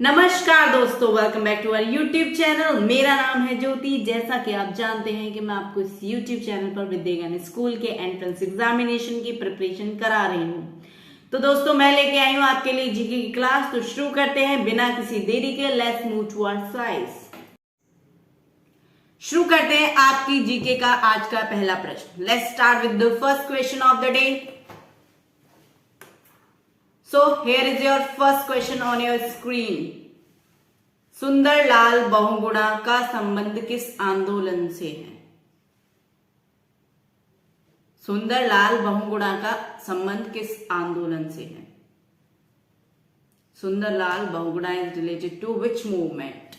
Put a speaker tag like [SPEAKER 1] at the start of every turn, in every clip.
[SPEAKER 1] नमस्कार दोस्तों, welcome back to our YouTube channel. मेरा नाम है ज्योति। जैसा कि आप जानते हैं कि मैं आपको इस यूट्यूब चैनल पर विद्यागण स्कूल के एंट्रेंस एग्जामिनेशन की प्रिपरेशन करा रही हूँ। तो दोस्तों, मैं लेके आई हूँ आपके लिए जीके की क्लास। तो शुरू करते हैं बिना किसी देरी के। Let's move to our slides. शुरू करते हैं आपकी जीके का आज का पहला प्रश्न। Let's start with the first question of the day. So here is your first question on your screen. Sunderlal Bahuguna का संबंध किस आंदोलन से है? सुंदरलाल बहुगुणा का संबंध किस आंदोलन से है? Sunderlal Bahuguna is related to which movement?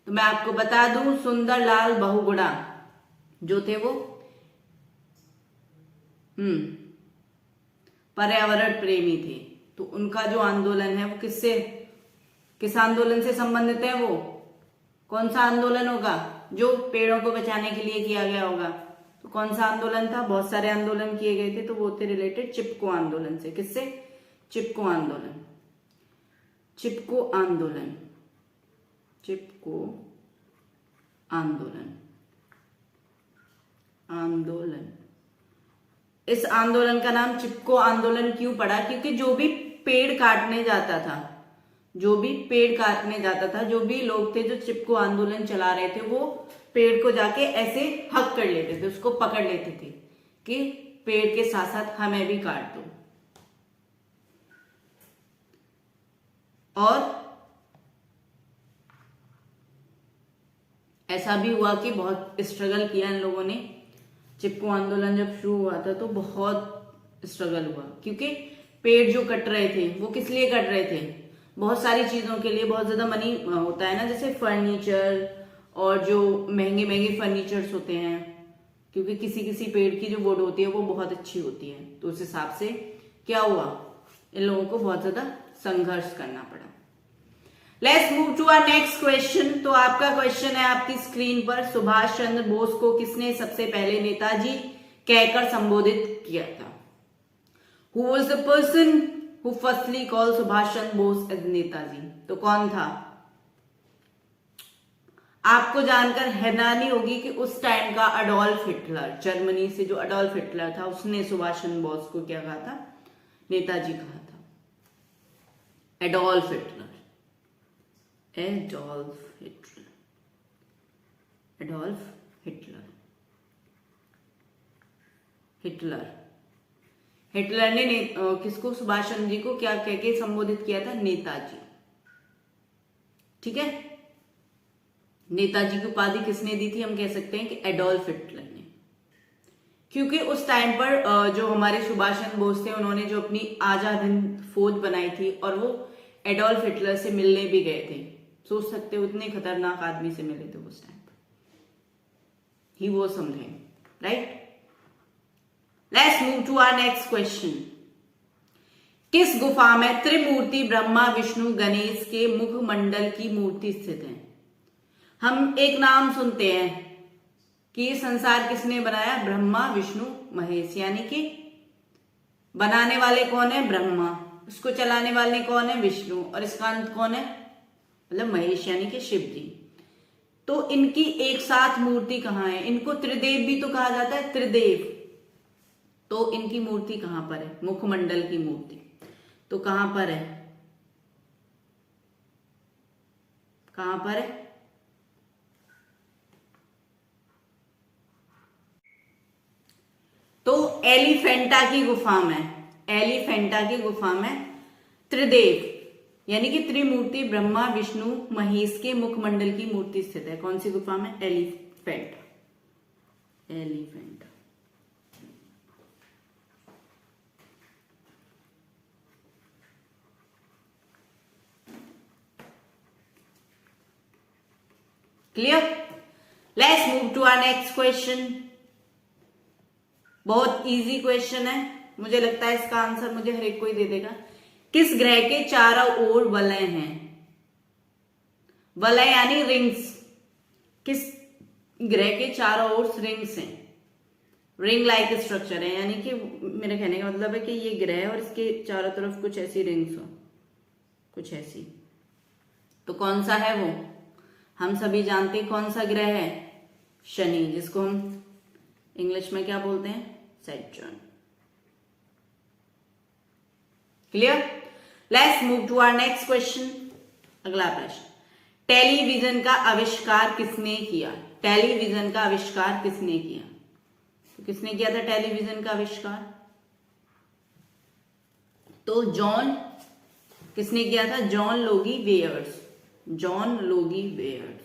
[SPEAKER 1] तो मैं आपको बता दूं, सुंदरलाल बहुगुणा जो थे वो पर्यावरण प्रेमी थे। तो उनका जो आंदोलन है वो किस आंदोलन से संबंधित है? वो कौन सा आंदोलन होगा? जो पेड़ों को बचाने के लिए किया गया होगा। तो कौन सा आंदोलन था? बहुत सारे आंदोलन किए गए थे, तो वो थे रिलेटेड चिपको आंदोलन से। किससे? चिपको आंदोलन। चिपको आंदोलन। चिपको आंदोलन। आंदोलन। इस आंदोलन का नाम चिपको आंदोलन क्यों पड़ा? क्योंकि जो भी पेड़ काटने जाता था, जो भी लोग थे जो चिपको आंदोलन चला रहे थे, वो पेड़ को जाके ऐसे हक कर लेते थे, उसको पकड़ लेते थे कि पेड़ के साथ साथ हमें भी काट दो। और ऐसा भी हुआ कि बहुत स्ट्रगल किया इन लोगों ने। चिपको आंदोलन जब शुरू हुआ था तो बहुत स्ट्रगल हुआ, क्योंकि पेड़ जो कट रहे थे वो किस लिए कट रहे थे? बहुत सारी चीजों के लिए। बहुत ज्यादा मनी होता है ना, जैसे फर्नीचर और जो महंगे महंगे फर्नीचर्स होते हैं, क्योंकि किसी किसी पेड़ की जो वुड होती है वो बहुत अच्छी होती है। तो उस हिसाब से क्या हुआ, इन लोगों को बहुत ज्यादा संघर्ष करना पड़ा। Let's move to our next question. तो आपका क्वेश्चन है आपकी स्क्रीन पर, सुभाष चंद्र बोस को किसने सबसे पहले नेताजी कहकर संबोधित किया था? Who was the person who firstly called Subhash Chandra Bose as Netaji? तो कौन था? आपको जानकर हैरानी होगी कि उस टाइम का अडोल्फ हिटलर, जर्मनी से जो अडोल्फ हिटलर था, उसने सुभाष चंद्र बोस को क्या कहा था? नेताजी कहा था। Adolf Hitler. Adolf Hitler. Adolf Hitler. Hitler ने किसको? सुभाष चंद्र जी को क्या कह के संबोधित किया था? नेताजी। ठीक है। नेताजी की उपाधि किसने दी थी? हम कह सकते हैं कि एडोल्फ हिटलर ने। क्योंकि उस टाइम पर जो हमारे सुभाष चंद्र बोस थे, उन्होंने जो अपनी आजाद हिंद फौज बनाई थी और वो एडोल्फ हिटलर से मिलने भी गए थे। सोच सकते हो उतने खतरनाक आदमी से मिले थे उस टाइम पर। He was something, right? Let's move to our next question. किस गुफा में त्रिमूर्ति ब्रह्मा विष्णु गणेश के मुखमंडल की मूर्ति स्थित है? हम एक नाम सुनते हैं कि ये संसार किसने बनाया? ब्रह्मा विष्णु महेश। यानी कि बनाने वाले कौन है? ब्रह्मा। उसको चलाने वाले कौन है? विष्णु। और इसका अंत कौन है? मतलब महेश, यानी कि शिव जी। तो इनकी एक साथ मूर्ति कहाँ है? इनको त्रिदेव भी तो कहा जाता है, त्रिदेव। तो इनकी मूर्ति कहां पर है? मुखमंडल की मूर्ति तो कहां पर है? कहां पर है? तो एलिफेंटा की गुफा में। एलिफेंटा की गुफा में त्रिदेव यानी कि त्रिमूर्ति ब्रह्मा विष्णु महेश के मुखमंडल की मूर्ति स्थित है। कौन सी गुफा में? Elephanta. Elephanta. Clear? Let's move to our next question. बहुत इजी क्वेश्चन है, मुझे लगता है इसका आंसर मुझे हर एक कोई दे देगा। किस ग्रह के चारों ओर वलय हैं? वलय यानी रिंग्स। किस ग्रह के चारों ओर रिंग्स हैं? रिंग लाइक स्ट्रक्चर है, यानी कि मेरे कहने का मतलब है कि ये ग्रह है और इसके चारों तरफ कुछ ऐसी रिंग्स हो, कुछ ऐसी। तो कौन सा है वो? हम सभी जानते हैं कौन सा ग्रह है? शनि, जिसको हम इंग्लिश में क्या बोलते हैं? Saturn. Clear? Let's move to our next question. अगला प्रश्न, टेलीविजन का आविष्कार किसने किया? टेलीविजन का आविष्कार किसने किया? तो किसने किया था टेलीविजन का आविष्कार? तो जॉन, किसने किया था? John Logie wears. John Logie wears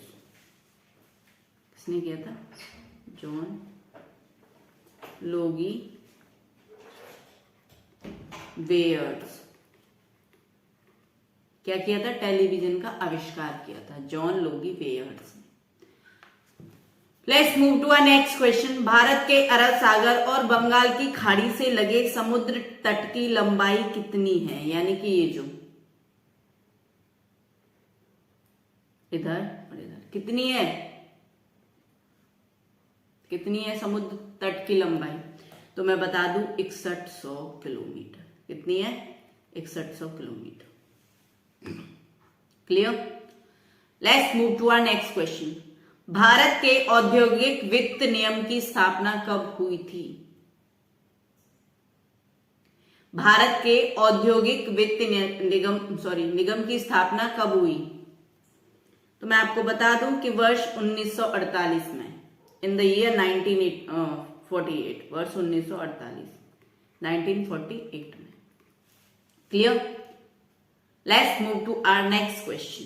[SPEAKER 1] किसने किया था? जॉन लोगी वेयर्स क्या किया था? टेलीविजन का आविष्कार किया था जॉन लोगी वेयर्स ने। Let's move to our next question. भारत के अरब सागर और बंगाल की खाड़ी से लगे समुद्र तट की लंबाई कितनी है? यानी कि ये जो इधर और इधर कितनी है? कितनी है समुद्र तट की लंबाई? तो मैं बता दूं 6100 किलोमीटर। कितनी है? 6100 kilometre. Clear? Let's move to our next question. भारत के औद्योगिक वित्त नियम की स्थापना कब हुई थी? भारत के औद्योगिक वित्त निगम की स्थापना कब हुई? तो मैं आपको बता दूं कि वर्ष 1948 में, इन द ईयर 1948, वर्ष 1948 में। Clear? Let's move to our next question.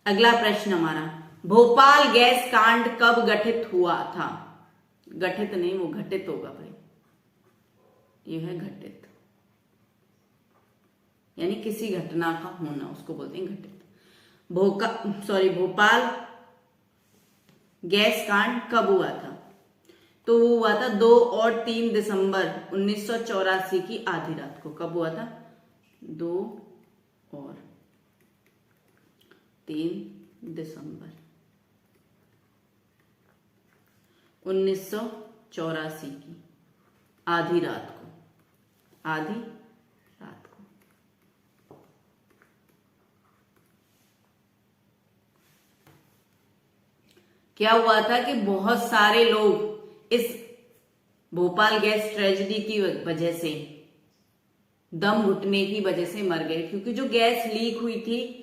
[SPEAKER 1] अगला प्रश्न हमारा, भोपाल गैस कांड कब गठित हुआ था? गठित नहीं, वो घटित होगा भाई, ये है घटित, यानी किसी घटना का होना, उसको बोलते हैं घटित। भोपाल गैस कांड कब हुआ था? तो वो हुआ था 2 और 3 दिसंबर 1984 की आधी रात को। कब हुआ था? 2 और 3 दिसंबर 1984 की आधी रात को। आधी रात को। क्या हुआ था कि बहुत सारे लोग इस भोपाल गैस ट्रेजेडी की वजह से, दम घुटने की वजह से मर गए, क्योंकि जो गैस लीक हुई थी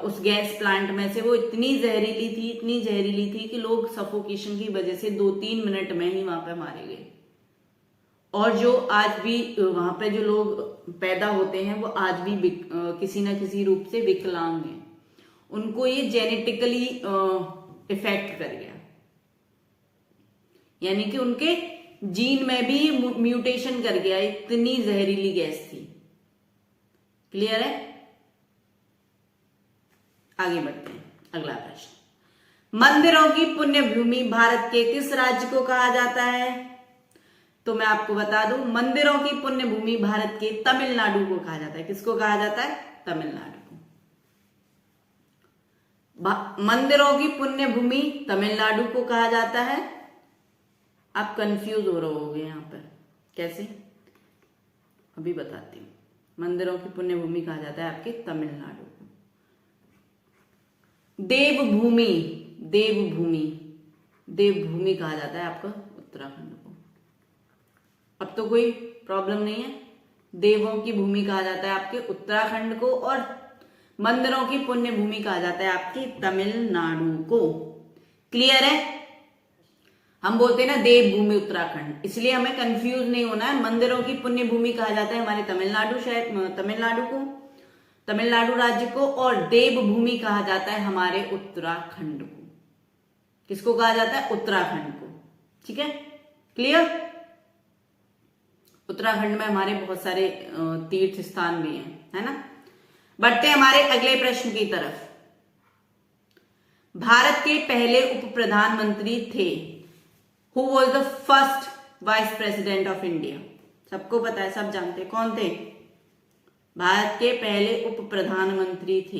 [SPEAKER 1] उस गैस प्लांट में से, वो इतनी जहरीली थी कि लोग सफोकेशन की वजह से 2-3 मिनट में ही वहां पे मारे गए। और जो आज भी वहां पे जो लोग पैदा होते हैं वो आज भी किसी ना किसी रूप से विकलांग हैं। उनको ये जेनेटिकली इफेक्ट कर गया, यानी कि उनके जीन में भी म्यूटेशन कर गया, इतनी जहरीली गैस थी। क्लियर है? आगे बढ़ते हैं। अगला प्रश्न, मंदिरों की पुण्य भूमि भारत के किस राज्य को कहा जाता है? तो मैं आपको बता दूं, मंदिरों की पुण्य भूमि भारत के तमिलनाडु को कहा जाता है। किसको कहा जाता है? तमिलनाडु को। मंदिरों की पुण्य भूमि तमिलनाडु को कहा जाता है। आप कंफ्यूज हो रहे होगे यहां पर, कैसे? अभी बताती हूं। मंदिरों की पुण्य भूमि कहा जाता है आपके तमिलनाडु को। देवभूमि कहा जाता है आपका उत्तराखंड को। अब तो कोई प्रॉब्लम नहीं है। देवों की भूमि कहा जाता है आपके उत्तराखंड को, और मंदिरों की पुण्य भूमि कहा जाता है आपके तमिलनाडु को। क्लियर है? हम बोलते हैं ना देवभूमि उत्तराखंड, इसलिए हमें कंफ्यूज नहीं होना है। मंदिरों की पुण्य भूमि कहा जाता है हमारे तमिलनाडु को, तमिलनाडु राज्य को, और देवभूमि कहा जाता है हमारे उत्तराखंड को। किसको कहा जाता है? उत्तराखंड को। ठीक है? क्लियर? उत्तराखंड में हमारे बहुत सारे तीर्थ स्थान भी हैं, है ना। बढ़ते हैं हमारे अगले प्रश्न की तरफ। भारत के पहले उप प्रधानमंत्री थे। Who was the first vice president of India? सबको पता है, सब जानते हैं कौन थे। भारत के पहले उप प्रधानमंत्री थे।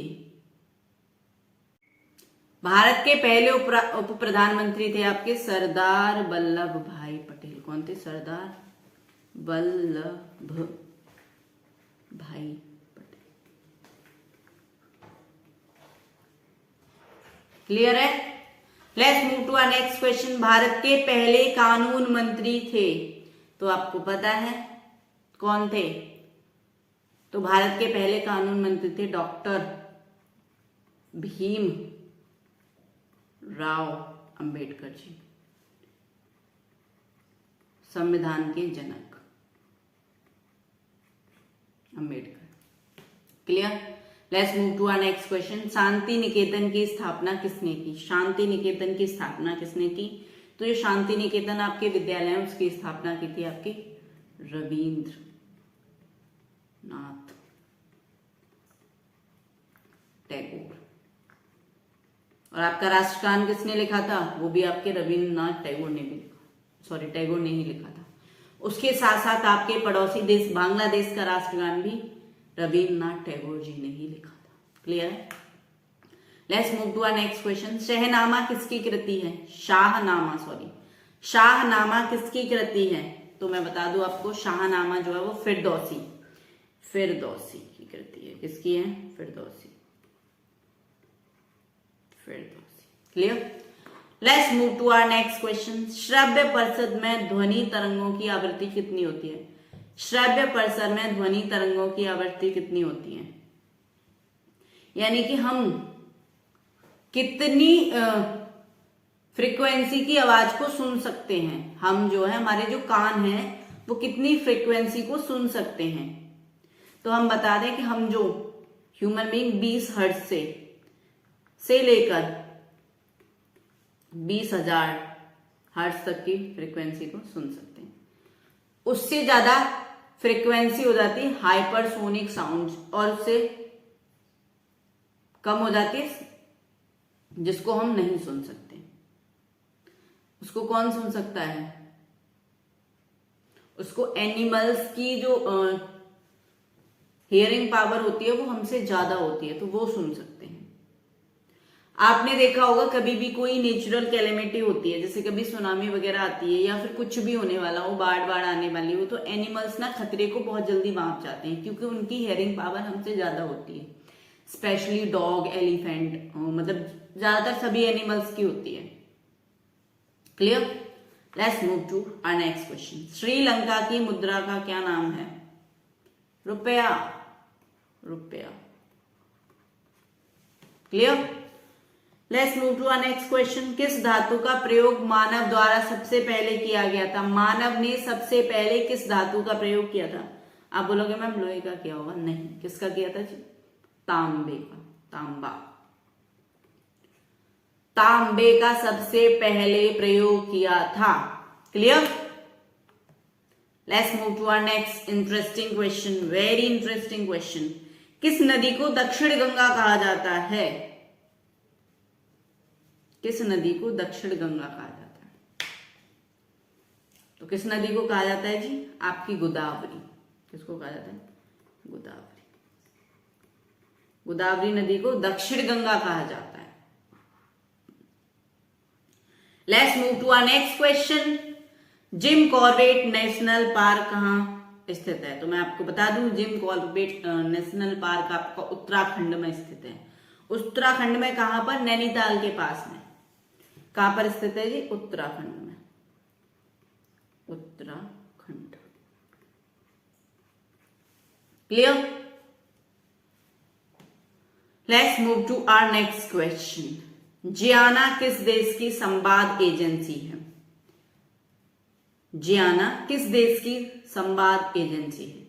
[SPEAKER 1] भारत के पहले उप प्रधानमंत्री थे आपके सरदार वल्लभ भाई पटेल। कौन थे? सरदार वल्लभ भाई पटेल। क्लियर है? Let's move to our next question. भारत के पहले कानून मंत्री थे, तो आपको पता है कौन थे? तो भारत के पहले कानून मंत्री थे डॉक्टर भीम राव अंबेडकर जी, संविधान के जनक Ambedkar. Clear? Let's move to our next question. Shanti Niketan की स्थापना किसने की? शांति निकेतन की स्थापना किसने की? तो जो शांति निकेतन आपके विद्यालय है उसकी स्थापना की थी आपके रविंद्र नाथ टैगोर। और आपका राष्ट्रगान किसने लिखा था? वो भी आपके रविन्द्रनाथ टैगोर ने भी लिखा, सॉरी टैगोर ने ही लिखा था। उसके साथ साथ आपके पड़ोसी देश बांग्लादेश का राष्ट्रगान भी रविन्द्रनाथ टैगोर जी ने ही लिखा था। क्लियर है? Let's move to our next question. शहनामा किसकी कृति है? शाहनामा, सॉरी शाहनामा किसकी कृति है? तो मैं बता दूं आपको, शाहनामा जो है वो फिरदौसी की कृति है। किसकी है? Firdausi. Clear? Let's move to our next question. श्रव्य परिषद में ध्वनि तरंगों की आवृत्ति कितनी होती है? श्रव्य परिसर में ध्वनि तरंगों की आवृत्ति कितनी होती है? यानी कि हम कितनी फ्रीक्वेंसी की आवाज को सुन सकते हैं। हम जो है, हमारे जो कान हैं वो कितनी फ्रीक्वेंसी को सुन सकते हैं। तो हम बता दें कि हम जो ह्यूमन बीइंग 20 हर्ट्ज से लेकर 20,000 हर्ट्ज तक की फ्रीक्वेंसी को सुन सकते हैं। उससे ज्यादा फ्रीक्वेंसी हो जाती है हाइपरसोनिक साउंड, और उससे कम हो जाती है जिसको हम नहीं सुन सकते। उसको कौन सुन सकता है? उसको एनिमल्स की जो हियरिंग पावर होती है वो हमसे ज्यादा होती है, तो वो सुन सकते हैं। आपने देखा होगा कभी भी कोई नेचुरल कैलेमिटी होती है, जैसे कभी सुनामी वगैरह आती है या फिर कुछ भी होने वाला हो, बाढ़ आने वाली हो, तो एनिमल्स ना खतरे को बहुत जल्दी माप जाते हैं क्योंकि उनकी हियरिंग पावर हमसे ज्यादा होती है। स्पेशली डॉग, एलिफेंट, मतलब ज्यादातर सभी एनिमल्स की होती है। Clear? Let's move to our next question. Sri Lanka की मुद्रा का क्या नाम है? रुपया। Clear? Let's move to our next question. किस धातु का प्रयोग मानव द्वारा सबसे पहले किया गया था? मानव ने सबसे पहले किस धातु का प्रयोग किया था? आप बोलोगे मैम लोहे का किया होगा। नहीं, किसका किया था जी? तांबे का। तांबे का सबसे पहले प्रयोग किया था। Clear? Let's move to our next interesting question, very interesting question. किस नदी को दक्षिण गंगा कहा जाता है? किस नदी को दक्षिण गंगा कहा जाता है? तो किस नदी को कहा जाता है जी? आपकी गोदावरी। किसको कहा जाता है? गोदावरी। गोदावरी नदी को दक्षिण गंगा कहा जाता है। Let's move to our next question. Jim Corbett national park कहां स्थित है? तो मैं आपको बता दूं, जिम कॉर्बेट नेशनल पार्क आपका उत्तराखंड में स्थित है। उत्तराखंड में कहां पर? नैनीताल के पास में। कहां पर स्थित है जी? उत्तराखंड में। Uttarakhand. Clear? Let's move to our next question. जियाना किस देश की संवाद एजेंसी है? जियाना किस देश की संवाद एजेंसी है?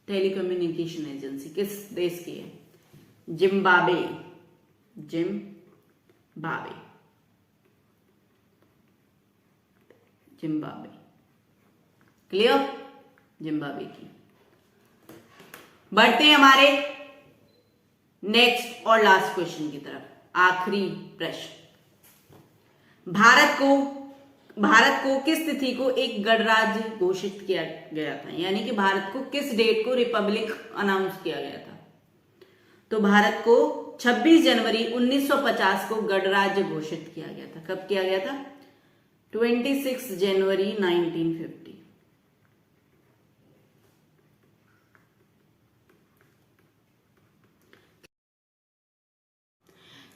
[SPEAKER 1] टेलीकम्युनिकेशन एजेंसी किस देश की है? जिम्बाब्वे। क्लियर? जिम्बाब्वे की। बढ़ते हैं हमारे नेक्स्ट और लास्ट क्वेश्चन की तरफ। आखिरी प्रश्न। भारत को किस तिथि को एक गणराज्य घोषित किया गया था? यानी कि भारत को किस डेट को रिपब्लिक अनाउंस किया गया था? तो भारत को 26 जनवरी 1950 को गणराज्य घोषित किया गया था। कब किया गया था? 26 जनवरी 1950।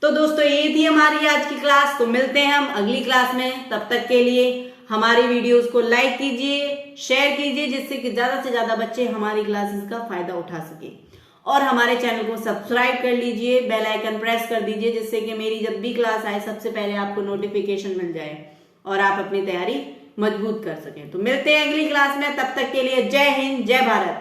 [SPEAKER 1] तो तो दोस्तों ये थी हमारी आज की क्लास। तो मिलते हैं हम अगली क्लास में। तब तक के लिए हमारी वीडियोस को लाइक कीजिए, शेयर कीजिए, जिससे कि ज्यादा से ज्यादा बच्चे हमारी क्लासेस का फायदा उठा सके। और हमारे चैनल को सब्सक्राइब कर लीजिए, बेल आइकन प्रेस कर दीजिए, जिससे कि मेरी जब भी क्लास आए सबसे पहले आपको नोटिफिकेशन मिल जाए और आप अपनी तैयारी मजबूत कर सकें। तो मिलते हैं अगली क्लास में। तब तक के लिए जय हिंद, जय भारत।